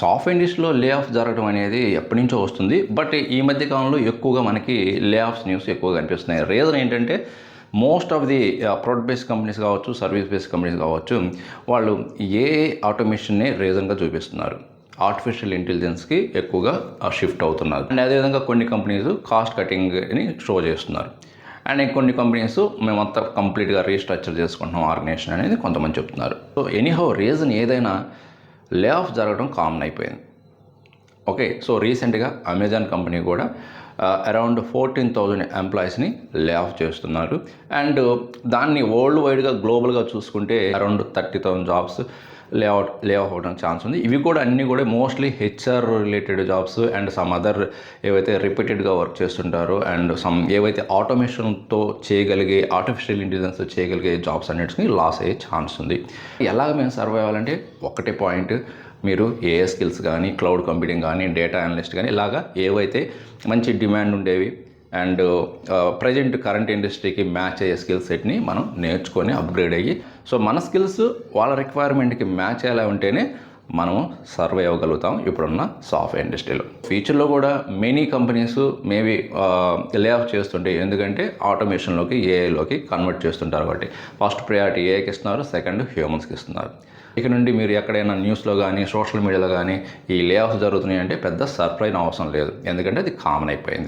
Software ఇండస్ట్రీలో lay off జరగడం అనేది ఎప్పటి నుంచో వస్తుంది. బట్ ఈ మధ్య కాలంలో ఎక్కువగా మనకి లే ఆఫ్స్ న్యూస్ ఎక్కువగా కనిపిస్తున్నాయి. రీజన్ ఏంటంటే most of the product based companies కావచ్చు, సర్వీస్ బేస్డ్ కంపెనీస్ కావచ్చు, వాళ్ళు ఏఐ ఆటోమేషన్నే రీజన్గా చూపిస్తున్నారు. ఆర్టిఫిషియల్ ఇంటెలిజెన్స్కి ఎక్కువగా షిఫ్ట్ అవుతున్నారు. అండ్ అదేవిధంగా కొన్ని కంపెనీస్ కాస్ట్ కటింగ్ని షో చేస్తున్నారు. అండ్ కొన్ని కంపెనీస్ మేమంతా కంప్లీట్గా రీస్ట్రక్చర్ చేసుకుంటున్నాం ఆర్గనైజేషన్ అనేది కొంతమంది చెప్తున్నారు. సో ఎనీహౌ రీజన్ ఏదైనా లే ఆఫ్ జరగడం కామన్ అయిపోయింది. ఓకే, సో రీసెంట్గా అమెజాన్ కంపెనీ కూడా అరౌండ్ 14,000 ఎంప్లాయీస్ని లే ఆఫ్ చేస్తున్నారు. అండ్ దాన్ని వరల్డ్ వైడ్గా గ్లోబల్గా చూసుకుంటే అరౌండ్ 30,000 జాబ్స్ లే ఆఫ్ అవ్వడానికి ఛాన్స్ ఉంది. ఇవి కూడా అన్నీ కూడా mostly HR related jobs and some other ఏవైతే రిపీటెడ్గా వర్క్ చేస్తుంటారో అండ్ సమ్ ఏవైతే ఆటోమేషన్తో చేయగలిగే, ఆర్టిఫిషియల్ ఇంటెలిజెన్స్ చేయగలిగే జాబ్స్ అన్నిటిని లాస్ అయ్యే ఛాన్స్ ఉంది. ఎలాగ మేము సర్వైవ్ అవ్వాలంటే ఒకటే పాయింట్, మీరు ఏఐ స్కిల్స్ కానీ, క్లౌడ్ కంప్యూటింగ్ కానీ, డేటా అనలిస్ట్ కానీ ఇలాగా ఏవైతే మంచి డిమాండ్ ఉండేవి అండ్ ప్రజెంట్ కరెంట్ ఇండస్ట్రీకి మ్యాచ్ అయ్యే స్కిల్ సెట్ని మనం నేర్చుకొని అప్గ్రేడ్ అయ్యి, సో మన స్కిల్స్ వాళ్ళ రిక్వైర్మెంట్కి మ్యాచ్ అయ్యేలా ఉంటేనే మనము సర్వే అవ్వగలుగుతాం ఇప్పుడున్న సాఫ్ట్వేర్ ఇండస్ట్రీలో. ఫ్యూచర్లో కూడా many companies maybe lay off చేస్తుంటే, ఎందుకంటే ఆటోమేషన్లోకి, ఏఐలోకి కన్వర్ట్ చేస్తుంటారు కాబట్టి ఫస్ట్ ప్రయారిటీ ఏఐకి ఇస్తున్నారు, సెకండ్ హ్యూమన్స్కి ఇస్తున్నారు. ఇక నుండి మీరు ఎక్కడైనా న్యూస్లో కానీ, సోషల్ మీడియాలో కానీ ఈ లే ఆఫ్ జరుగుతున్నాయి అంటే పెద్ద సర్ప్రైజ్ అవసరం లేదు, ఎందుకంటే అది కామన్ అయిపోయింది.